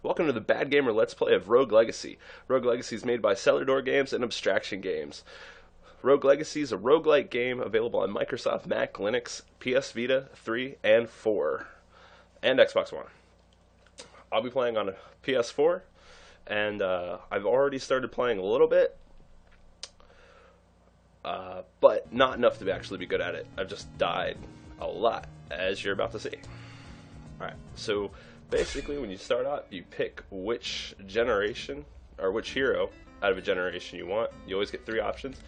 Welcome to the Bad Gamer Let's Play of Rogue Legacy. Rogue Legacy is made by Cellar Door Games and Abstraction Games. Rogue Legacy is a roguelike game available on Microsoft Mac, Linux, PS Vita 3 and 4, and Xbox One. I'll be playing on a PS4, and I've already started playing a little bit, but not enough to actually be good at it. I've just died a lot, as you're about to see. Alright, so basically when you start out, you pick which generation, or which hero out of a generation you want. You always get 3 options,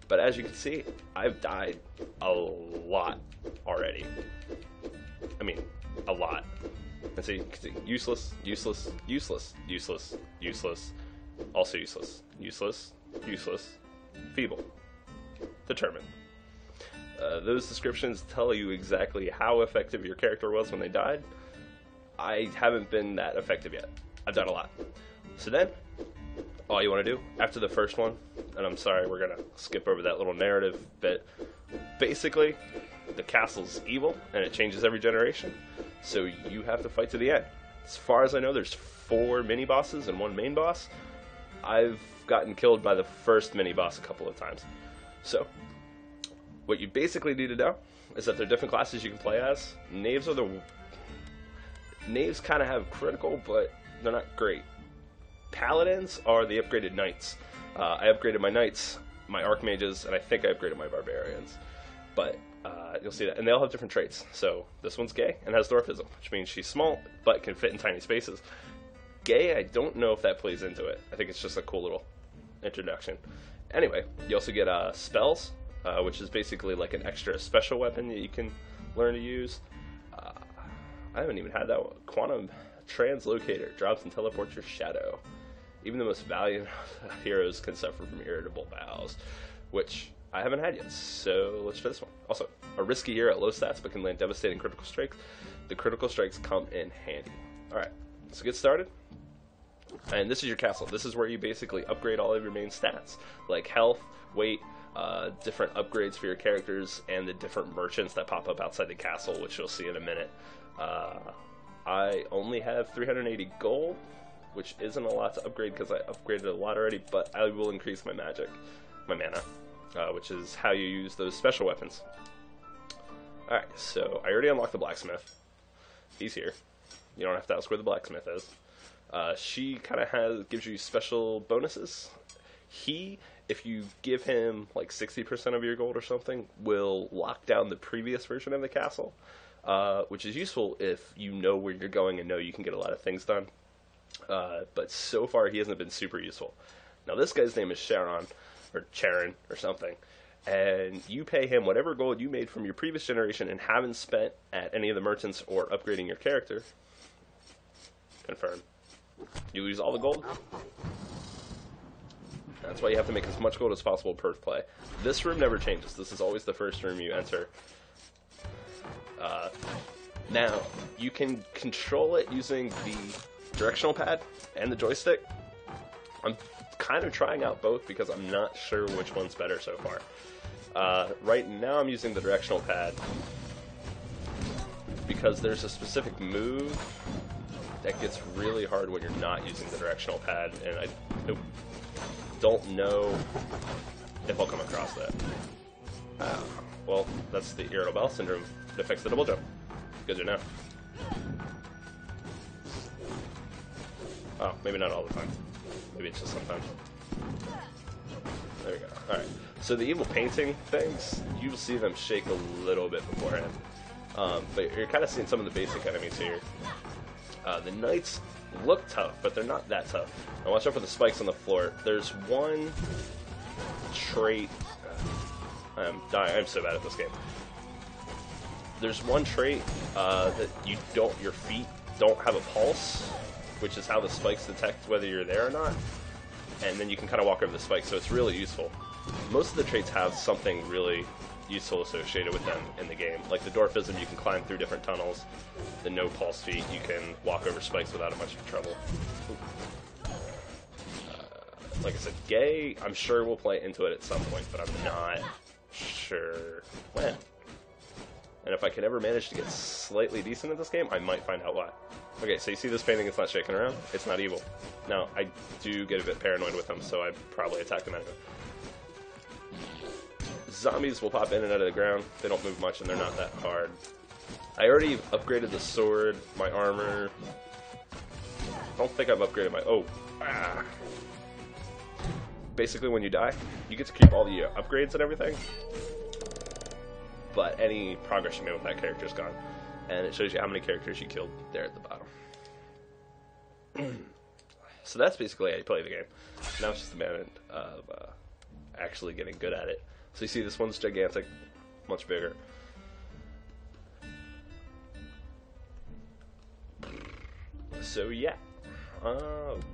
but as you can see, I've died a lot already. I mean, a lot. And so you can see useless, useless, useless, useless, useless, also useless, useless, useless, feeble, determined. Those descriptions tell you exactly how effective your character was when they died. I haven't been that effective yet. I've done a lot. So then, all you want to do, after the first one, and I'm sorry, we're going to skip over that little narrative bit. Basically, the castle's evil, and it changes every generation, so you have to fight to the end. As far as I know, there's 4 mini-bosses and 1 main boss. I've gotten killed by the first mini-boss a couple of times. So, what you basically need to know is that there are different classes you can play as. Knaves kind of have critical, but they're not great. Paladins are the upgraded knights. I upgraded my knights, my archmages, and I think I upgraded my barbarians. But you'll see that. And they all have different traits. So this one's gay and has dwarfism, which means she's small, but can fit in tiny spaces. Gay, I don't know if that plays into it. I think it's just a cool little introduction. Anyway, you also get spells, which is basically like an extra special weapon that you can learn to use. I haven't even had that one. Quantum Translocator. Drops and teleports your shadow. Even the most valiant heroes can suffer from irritable bowels, which I haven't had yet, so let's try this one. Also, a risky hero at low stats but can land devastating critical strikes. The critical strikes come in handy. Alright, so get started. And this is your castle. This is where you basically upgrade all of your main stats, like health, weight, different upgrades for your characters, and the different merchants that pop up outside the castle, which you'll see in a minute. I only have 380 gold, which isn't a lot to upgrade because I upgraded a lot already, but I will increase my magic, my mana, which is how you use those special weapons. Alright, so I already unlocked the blacksmith. He's here. You don't have to ask where the blacksmith is. She kind of gives you special bonuses. If you give him like 60% of your gold or something, will lock down the previous version of the castle. Which is useful if you know where you're going and know you can get a lot of things done. But so far he hasn't been super useful. Now this guy's name is Charon or something, and you pay him whatever gold you made from your previous generation and haven't spent at any of the merchants or upgrading your character. Confirm. You lose all the gold. That's why you have to make as much gold as possible per play. This room never changes. This is always the first room you enter. Now, you can control it using the directional pad and the joystick. I'm kind of trying out both because I'm not sure which one's better so far. Right now I'm using the directional pad because there's a specific move that gets really hard when you're not using the directional pad, and I don't know if I'll come across that. Well, that's the irritable bowel syndrome. It affects the double jump. Good to know. Oh, maybe not all the time. Maybe it's just sometimes. There we go. Alright. So the evil painting things, you'll see them shake a little bit beforehand. But you're kind of seeing some of the basic enemies here. The knights look tough, but they're not that tough. Now watch out for the spikes on the floor. There's one trait... I'm dying. I'm so bad at this game. There's one trait that your feet don't have a pulse, which is how the spikes detect whether you're there or not. And then you can kind of walk over the spikes, so it's really useful. Most of the traits have something really useful associated with them in the game. Like the dwarfism, you can climb through different tunnels. The no pulse feet, you can walk over spikes without much trouble. Like I said, gay, I'm sure we'll play into it at some point, but I'm not sure when. And if I can ever manage to get slightly decent at this game, I might find out why. Okay, so you see this painting, it's not shaking around? It's not evil. Now, I do get a bit paranoid with them, so I probably attack them anyway. Zombies will pop in and out of the ground. They don't move much and they're not that hard. I already upgraded the sword, my armor. I don't think I've upgraded my... Oh. Ah. Basically, when you die, you get to keep all the upgrades and everything. But any progress you made with that character is gone. And it shows you how many characters you killed there at the bottom. So that's basically how you play the game. Now it's just a matter of actually getting good at it. So you see this one's gigantic, much bigger. So yeah,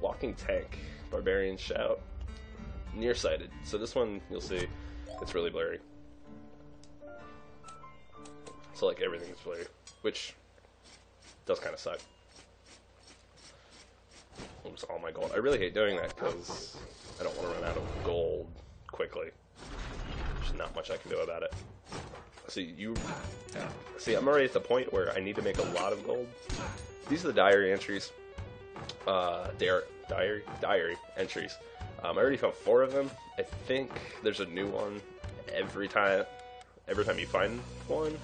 walking tank, barbarian shout, nearsighted. So this one you'll see it's really blurry. So like everything's blurry, which does kind of suck. Lose all my gold. I really hate doing that because I don't want to run out of gold quickly. There's not much I can do about it. See, I'm already at the point where I need to make a lot of gold. These are the diary entries. Diary entries. I already found 4 of them. I think there's a new one every time you find one,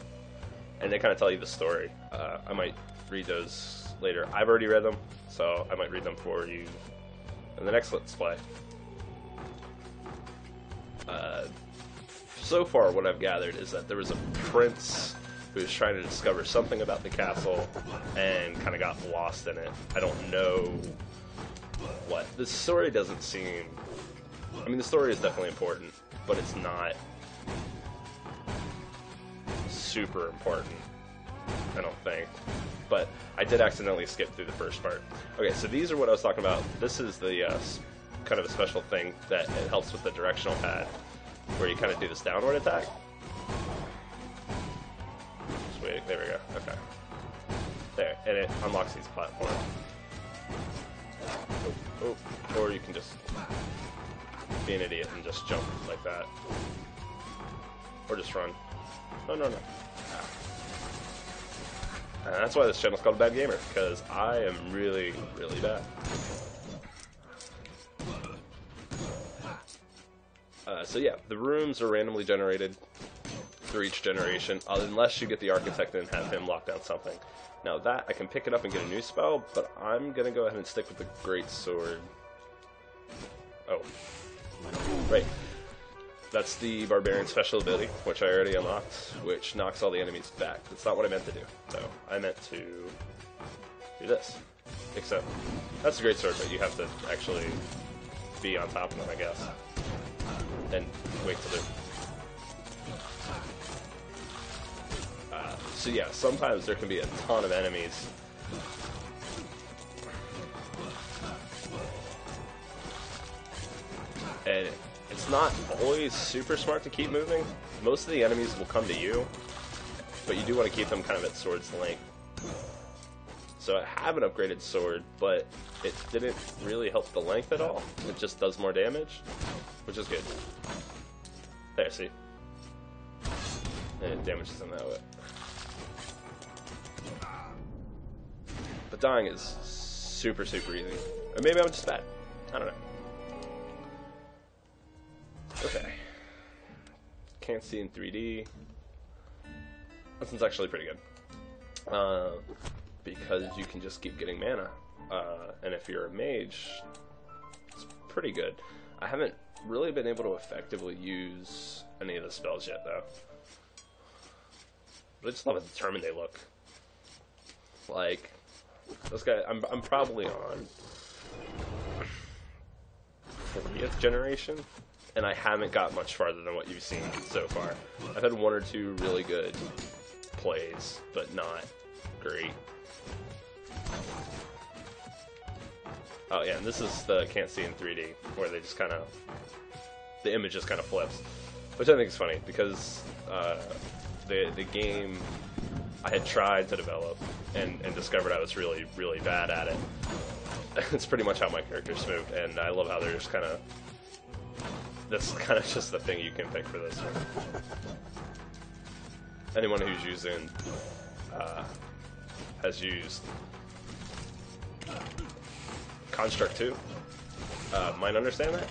and they kind of tell you the story. I might read those later. I've already read them, so I might read them for you in the next Let's Play. So far, what I've gathered is that there was a prince who was trying to discover something about the castle and kind of got lost in it. I don't know what. The story doesn't seem... I mean, the story is definitely important, but it's not super important, I don't think. But I did accidentally skip through the first part. Okay, so these are what I was talking about. This is the kind of a special thing that it helps with the directional pad, where you kind of do this downward attack. Just wait, there we go. Okay. There, and it unlocks these platforms. Oh, or you can just be an idiot and just jump like that. Or just run. No. And that's why this channel's called Bad Gamer, because I am really, really bad. So yeah, the rooms are randomly generated through each generation, unless you get the architect and have him lock down something. Now that, I can pick it up and get a new spell, but I'm going to go ahead and stick with the Great Sword. Oh. Right. That's the Barbarian special ability, which I already unlocked, which knocks all the enemies back. That's not what I meant to do, though. I meant to do this. Except, that's the Great Sword, but you have to actually be on top of them, I guess. And wait till they're... So yeah, sometimes there can be a ton of enemies. And it's not always super smart to keep moving. Most of the enemies will come to you, but you do want to keep them kind of at sword's length. So I have an upgraded sword, but it didn't really help the length at all. It just does more damage, which is good. There, see? And it damages them that way. But dying is super, super easy. Or maybe I'm just bad. I don't know. Okay. Can't see in 3D. This one's actually pretty good. Because you can just keep getting mana. And if you're a mage, it's pretty good. I haven't really been able to effectively use any of the spells yet, though. But I just love how determined they look. Like, this guy, I'm probably on 40th generation, and I haven't got much farther than what you've seen so far. I've had 1 or 2 really good plays, but not great. Oh yeah, and this is the can't see in 3D, where they just kind of, the image just kind of flips, which I think is funny, because the game I had tried to develop and discovered I was really, really bad at it. It's pretty much how my characters moved, and I love how they're just kind of, that's kind of just the thing you can pick for this one. Anyone who's using, has used Construct 2 might understand that.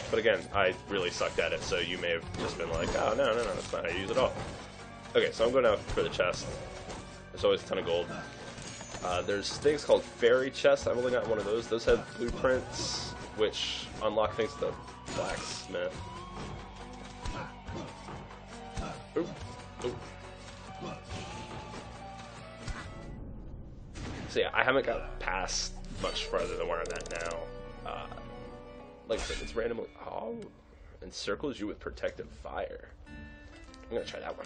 But again, I really sucked at it, so you may have just been like, oh, no, that's not how you use it all. Okay, so I'm going out for the chest. There's always a ton of gold. There's things called fairy chests. I've only got one of those. Those have blueprints, which unlock things to the blacksmith. Ooh. Ooh. So yeah, I haven't got past much farther than where I'm at now. Like I said, it's randomly... Oh, encircles you with protective fire. I'm gonna try that one.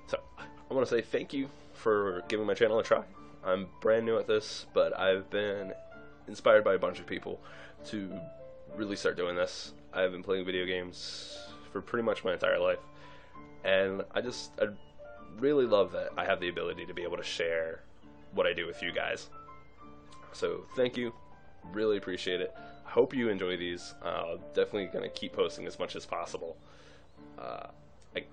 So, I want to say thank you for giving my channel a try. I'm brand new at this, but I've been inspired by a bunch of people to really start doing this. I've been playing video games for pretty much my entire life, and I really love that I have the ability to be able to share what I do with you guys. So thank you, really appreciate it. I hope you enjoy these. Definitely gonna keep posting as much as possible. I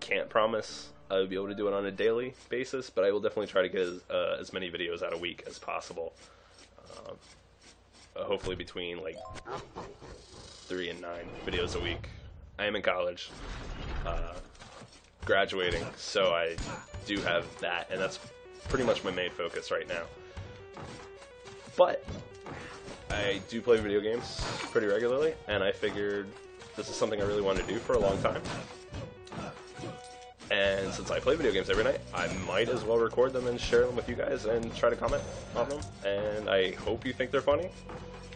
can't promise I'll be able to do it on a daily basis, but I will definitely try to get as many videos out a week as possible. Hopefully between like 3 and 9 videos a week. I am in college, graduating, so I do have that, and that's pretty much my main focus right now. But I do play video games pretty regularly, and I figured this is something I really wanted to do for a long time. And since I play video games every night, I might as well record them and share them with you guys and try to comment on them. And I hope you think they're funny.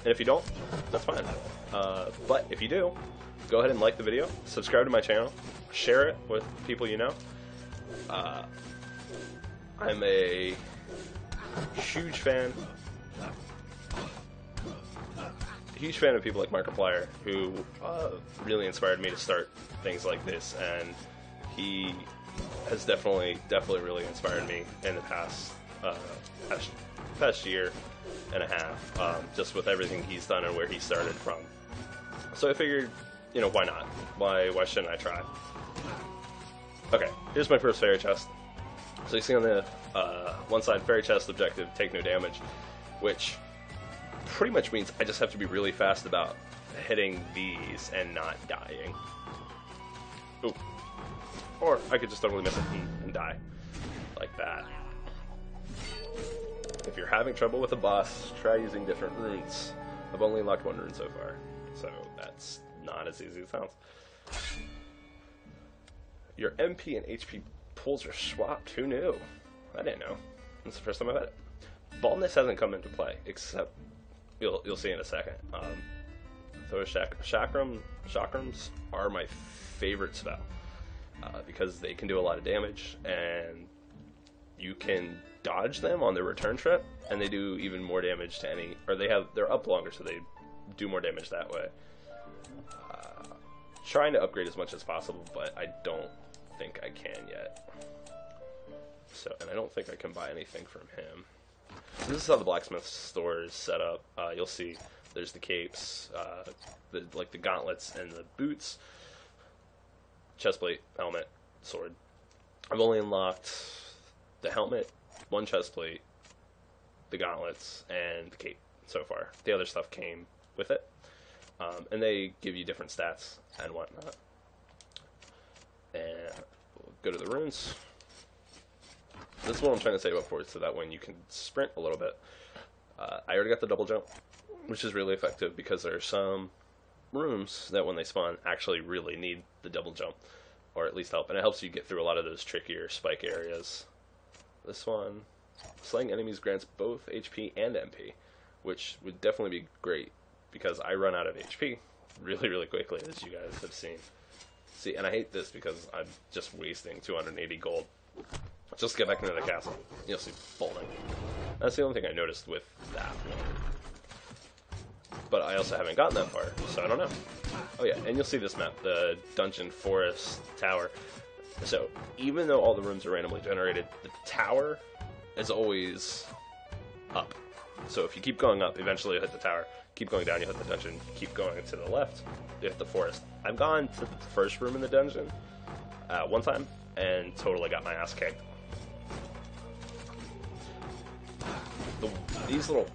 And if you don't, that's fine. But if you do, go ahead and like the video, subscribe to my channel, share it with people you know. I'm a huge fan of people like Markiplier, who really inspired me to start things like this, and he has definitely really inspired me in the past year and a half, just with everything he's done and where he started from. So I figured, you know, why not? Why shouldn't I try? Okay, here's my first fairy chest. So you see on the one side, fairy chest objective, take no damage, which pretty much means I just have to be really fast about hitting these and not dying. Ooh. Or I could just totally miss it and die. Like that. If you're having trouble with a boss, try using different runes. I've only unlocked one rune so far, so that's not as easy as it sounds. Your MP and HP pools are swapped. Who knew? I didn't know. That's the first time I've had it. Baldness hasn't come into play, except you'll see in a second. So chakrams are my favorite spell because they can do a lot of damage, and you can dodge them on their return trip, and they do even more damage to any. Or they're up longer, so they do more damage that way. Trying to upgrade as much as possible, but I don't think I can yet. So, and I don't think I can buy anything from him. So this is how the blacksmith store is set up. You'll see there's the capes, like the gauntlets and the boots, chestplate, helmet, sword. I've only unlocked the helmet, one chestplate, the gauntlets, and the cape so far. The other stuff came with it. And they give you different stats and whatnot. And we'll go to the runes. This is what I'm trying to say about forwards, so that when you can sprint a little bit. I already got the double jump, which is really effective because there are some rooms that when they spawn actually really need the double jump, or at least help, and it helps you get through a lot of those trickier spike areas. This one, slaying enemies grants both HP and MP, which would definitely be great because I run out of HP really quickly, as you guys have seen. See, and I hate this because I'm just wasting 280 gold. Just get back into the castle. You'll see folding. That's the only thing I noticed with that one. But I also haven't gotten that far, so I don't know. Oh yeah, and you'll see this map, the Dungeon Forest Tower. So, even though all the rooms are randomly generated, the tower is always up. So if you keep going up, eventually you'll hit the tower. Keep going down, you'll hit the dungeon. Keep going to the left, you hit the forest. I've gone to the first room in the dungeon one time, and totally got my ass kicked. these little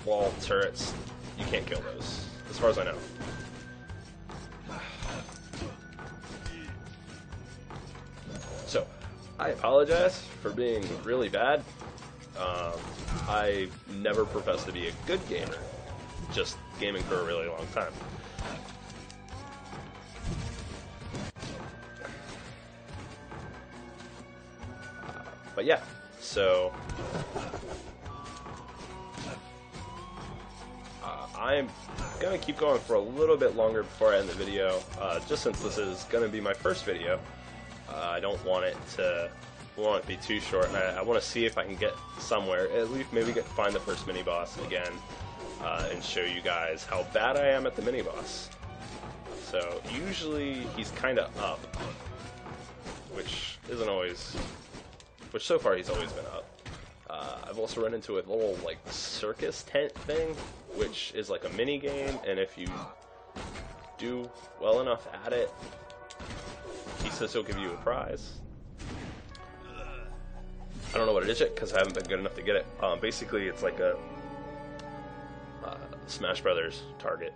wall turrets, you can't kill those, as far as I know. So, I apologize for being really bad. I never professed to be a good gamer, just gaming for a really long time. But yeah, so I'm gonna keep going for a little bit longer before I end the video, just since this is gonna be my first video. I don't want it to be too short, and I want to see if I can get somewhere, at least maybe find the first mini boss again, and show you guys how bad I am at the mini boss. So usually he's kind of up, which so far he's always been up. I've also run into a little like circus tent thing, which is like a mini game, and if you do well enough at it, he says he'll give you a prize. I don't know what it is yet because I haven't been good enough to get it. Basically, it's like a Smash Brothers target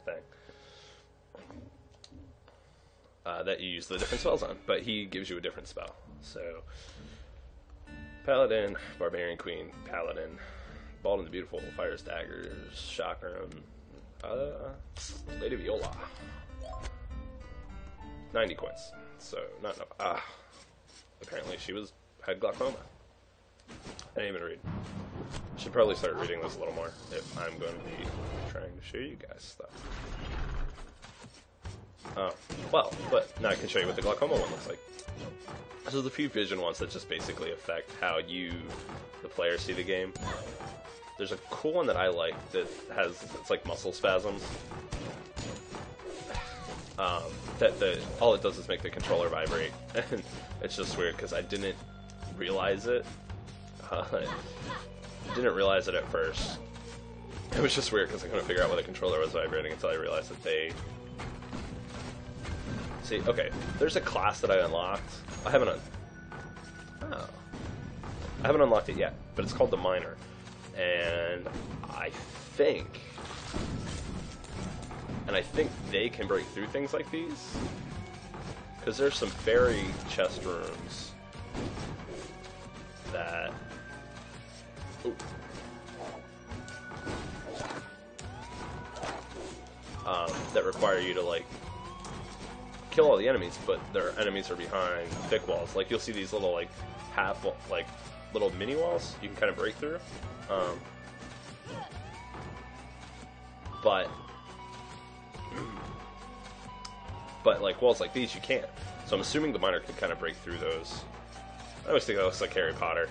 thing that you use the different spells on, but he gives you a different spell. So, Paladin, Barbarian Queen, Paladin, Bald and the Beautiful, Fires Daggers, Chakram, Lady Viola. 90 coins, so not enough. Apparently she had glaucoma. I didn't even read. Should probably start reading this a little more if I'm going to be trying to show you guys stuff. Well, but now I can show you what the glaucoma one looks like. So there's a few vision ones that just basically affect how you, the player, see the game. There's a cool one that I like that it's like muscle spasms. All it does is make the controller vibrate, and it's just weird because I didn't realize it. Didn't realize it at first. It was just weird because I couldn't figure out why the controller was vibrating until I realized that they... See, okay, there's a class that I unlocked. I haven't unlocked it yet, but it's called the Miner, and I think they can break through things like these, because there's some fairy chest rooms that... Ooh. That require you to, like, kill all the enemies, but their enemies are behind thick walls. Like, you'll see these little, like, little mini walls you can kind of break through. But like walls like these you can't. So I'm assuming the Miner could kind of break through those. I always think that looks like Harry Potter.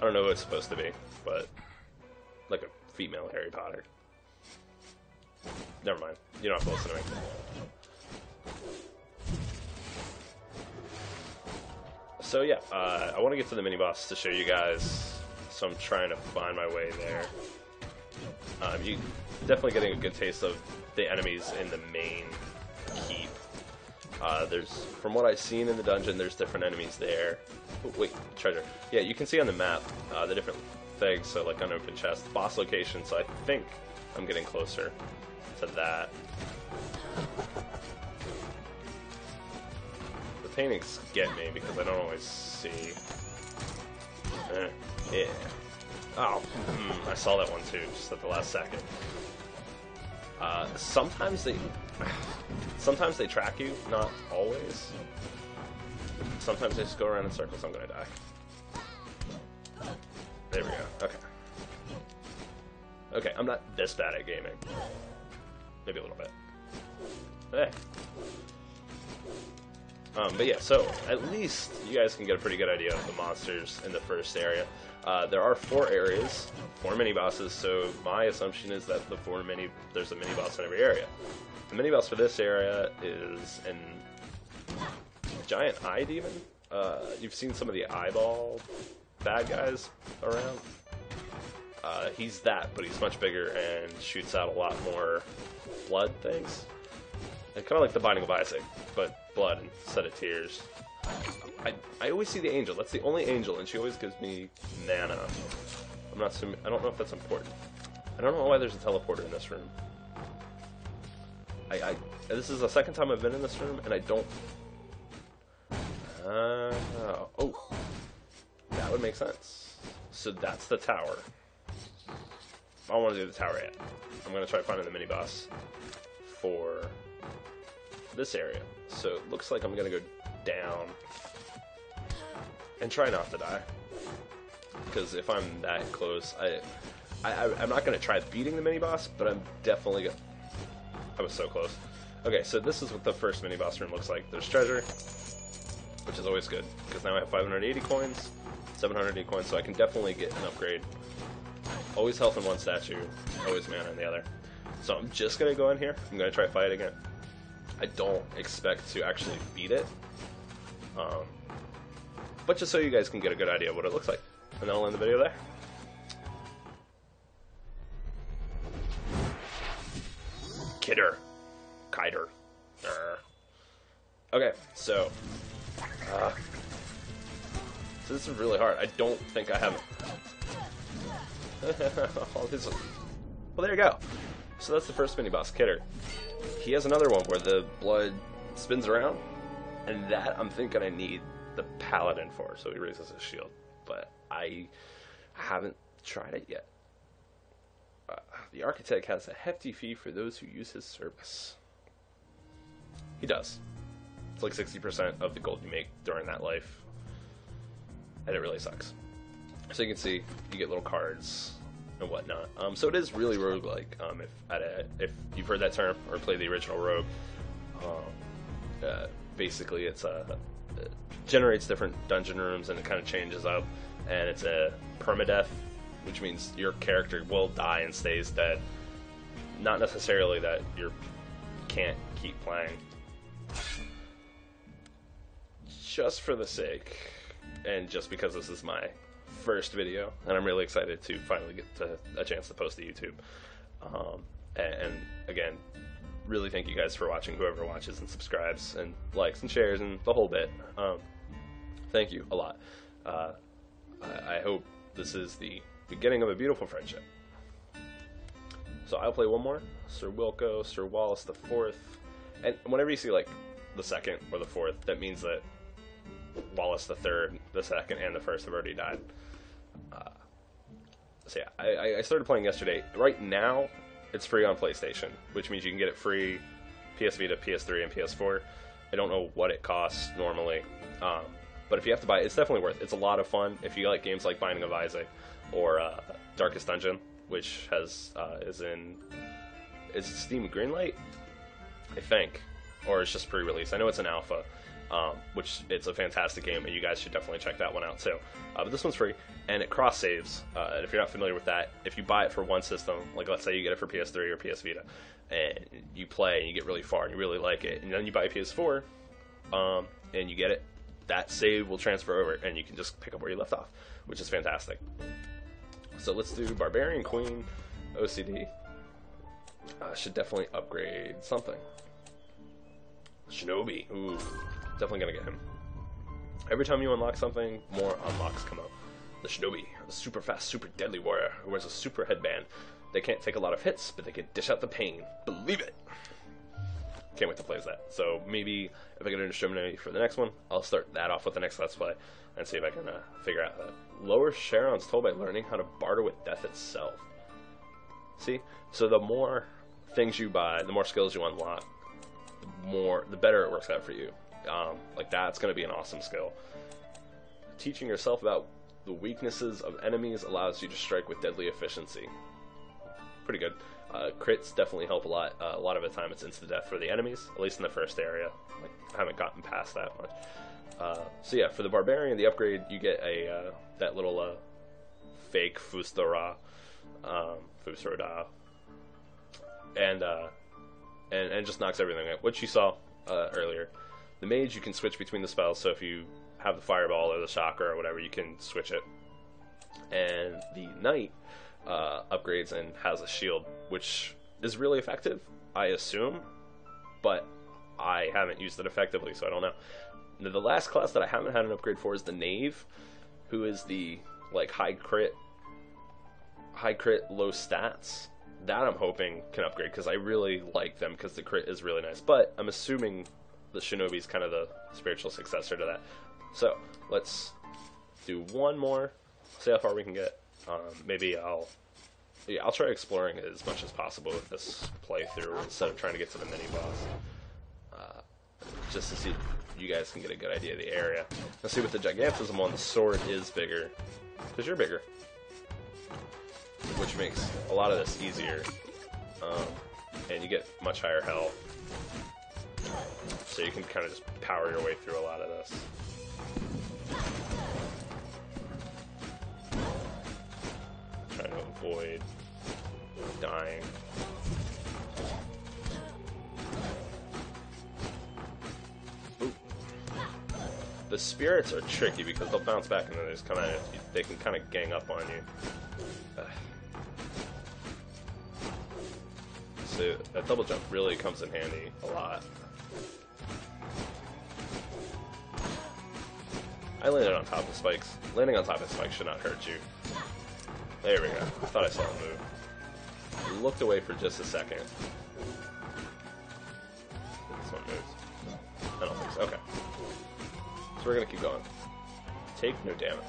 I don't know what it's supposed to be, but like a female Harry Potter. Never mind. You don't have to listen to me. So yeah, I want to get to the mini boss to show you guys. So I'm trying to find my way there. You definitely getting a good taste of the enemies in the main keep. From what I've seen in the dungeon, there's different enemies there. Oh, wait, treasure. Yeah, you can see on the map the different things, so like unopened chest, boss location, so I think I'm getting closer to that. The paintings get me because I don't always see. Yeah. Oh, I saw that one too, just at the last second. Sometimes they track you, not always. Sometimes they just go around in circles. I'm gonna die. There we go. Okay. Okay, I'm not this bad at gaming. Maybe a little bit. Eh. But yeah, so at least you guys can get a pretty good idea of the monsters in the first area. There are 4 areas, 4 mini bosses, so my assumption is that there's a mini boss in every area. The mini boss for this area is a giant eye demon. You've seen some of the eyeball bad guys around. He's that, but he's much bigger and shoots out a lot more blood things. And kind of like the Binding of Isaac, but blood instead of tears. I always see the angel. That's the only angel, and she always gives me mana. I'm not assuming, I don't know if that's important. I don't know why there's a teleporter in this room. This is the second time I've been in this room, and I don't... oh. That would make sense. So that's the tower. I don't want to do the tower yet. I'm going to try finding the mini-boss for this area. So it looks like I'm going to go down and try not to die. Because if I'm that close, I'm not going to try beating the mini-boss, but I'm definitely going to... I was so close. Okay, so this is what the first mini-boss room looks like. There's treasure, which is always good, because now I have 580 coins, 780 coins, so I can definitely get an upgrade. Always health in one statue, always mana in the other. So I'm just going to go in here. I'm going to try fight it again. I don't expect to actually beat it, but just so you guys can get a good idea of what it looks like. And then I'll end the video there. Kiter. Okay, so this is really hard. I don't think I have all this. Well, there you go. So that's the first mini-boss, Kidder. He has another one where the blood spins around, and that I'm thinking I need the paladin for, so he raises his shield. But I haven't tried it yet. The architect has a hefty fee for those who use his service. He does. It's like 60% of the gold you make during that life. And it really sucks. So you can see, you get little cards and whatnot. So it is really roguelike. If you've heard that term or played the original Rogue, basically it generates different dungeon rooms and it kind of changes up. And it's a permadeath, which means your character will die and stays dead. Not necessarily that you can't keep playing. Just for the sake, and just because this is my first video, and I'm really excited to finally get a chance to post to YouTube. And again, really thank you guys for watching, whoever watches and subscribes and likes and shares and the whole bit. Thank you a lot. I hope this is the beginning of a beautiful friendship. So I'll play one more. Sir Wilco, Sir Wallace the Fourth, and whenever you see like the second or the fourth, that means that Wallace the Third, the second, and the first have already died. So yeah, I started playing yesterday. Right now, it's free on PlayStation, which means you can get it free PS Vita, PS3, and PS4. I don't know what it costs normally, but if you have to buy it, it's definitely worth it. It's a lot of fun if you like games like Binding of Isaac or Darkest Dungeon, which is Steam Greenlight, I think, or it's just pre-release. I know it's an alpha, which it's a fantastic game, and you guys should definitely check that one out too. But this one's free, and it cross-saves. And if you're not familiar with that, if you buy it for one system, like let's say you get it for PS3 or PS Vita, and you play and you get really far and you really like it, and then you buy PS4, and you get it, that save will transfer over, and you can just pick up where you left off, which is fantastic. So let's do Barbarian Queen, OCD. Should definitely upgrade something. Shinobi. Ooh, definitely gonna get him. Every time you unlock something, more unlocks come up. The Shinobi, a super fast, super deadly warrior who wears a super headband. They can't take a lot of hits, but they can dish out the pain. Believe it! Can't wait to play as that. So maybe if I get an Shinobi for the next one, I'll start that off with the next Let's Play and see if I can figure out that. Lower Charon's toll by learning how to barter with death itself. See? So the more things you buy, the more skills you unlock, the better it works out for you. Like that's going to be an awesome skill. Teaching yourself about the weaknesses of enemies allows you to strike with deadly efficiency. Pretty good. Crits definitely help a lot. A lot of the time it's insta-death for the enemies, at least in the first area. Like, I haven't gotten past that much. So yeah, for the Barbarian, the upgrade, you get a that little fake Fustora, and just knocks everything out, which you saw earlier. The Mage, you can switch between the spells, so if you have the Fireball or the Chakra or whatever, you can switch it. And the Knight upgrades and has a shield, which is really effective, I assume, but I haven't used it effectively, so I don't know. The last class that I haven't had an upgrade for is the Knave, who is the like high crit high crit, low stats. That I'm hoping can upgrade, because I really like them because the crit is really nice. But I'm assuming the Shinobi's kind of the spiritual successor to that. So let's do one more, see how far we can get. Maybe I'll try exploring as much as possible with this playthrough instead of trying to get to the mini boss, just to see if you guys can get a good idea of the area. Let's see, with the Gigantism one, the sword is bigger because you're bigger, which makes a lot of this easier, and you get much higher health, so you can kind of just power your way through a lot of this. Trying to avoid dying. Ooh. The spirits are tricky because they'll bounce back and then they just come at it. They can kind of gang up on you. So that double jump really comes in handy a lot. I landed on top of spikes. Landing on top of spikes should not hurt you. There we go. I thought I saw him move. I looked away for just a second. This one moves. I don't think so. Okay. So we're gonna keep going. Take no damage.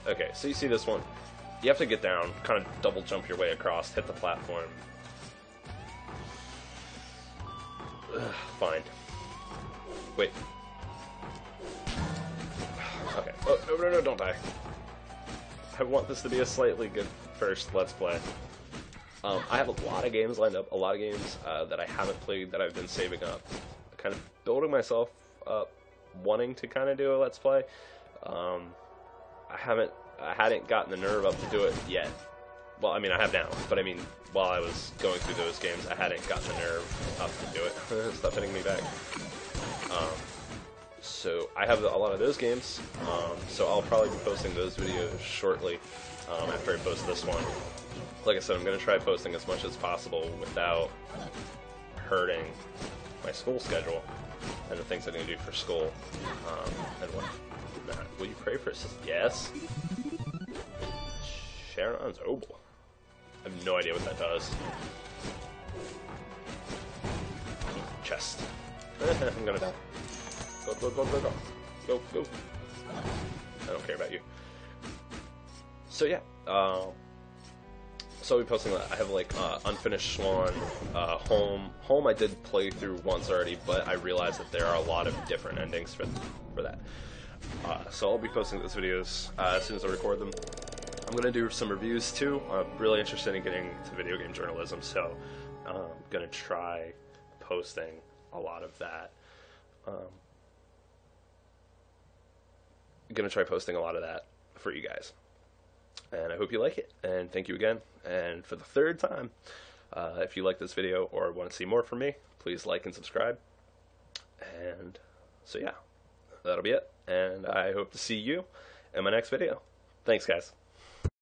Okay, so you see this one. You have to get down, kind of double jump your way across, hit the platform. Ugh, fine. Wait. Okay. Oh, no, don't die. I want this to be a slightly good first Let's Play. I have a lot of games lined up, a lot of games that I haven't played that I've been saving up. Kind of building myself up, wanting to kind of do a Let's Play. I hadn't gotten the nerve up to do it yet. Well, I mean, I have now, but I mean, while I was going through those games, I hadn't gotten the nerve up to do it. Stop hitting me back. So I have a lot of those games, so I'll probably be posting those videos shortly after I post this one. Like I said, I'm going to try posting as much as possible without hurting my school schedule and the things I'm going to do for school. And what? Will you pray for assistance? Yes. Sharon's Obel. I have no idea what that does. Chest. I'm gonna die. Go, go, go, go, go. Go, go. I don't care about you. So yeah, so I'll be posting that. I have like Unfinished Swan, Home I did play through once already, but I realized that there are a lot of different endings for that. So I'll be posting those videos as soon as I record them. I'm going to do some reviews too. I'm really interested in getting to video game journalism, so I'm going to try posting a lot of that. I'm going to try posting a lot of that for you guys. And I hope you like it, and thank you again. And for the third time, if you like this video or want to see more from me, please like and subscribe. And so yeah, that'll be it. And I hope to see you in my next video. Thanks, guys.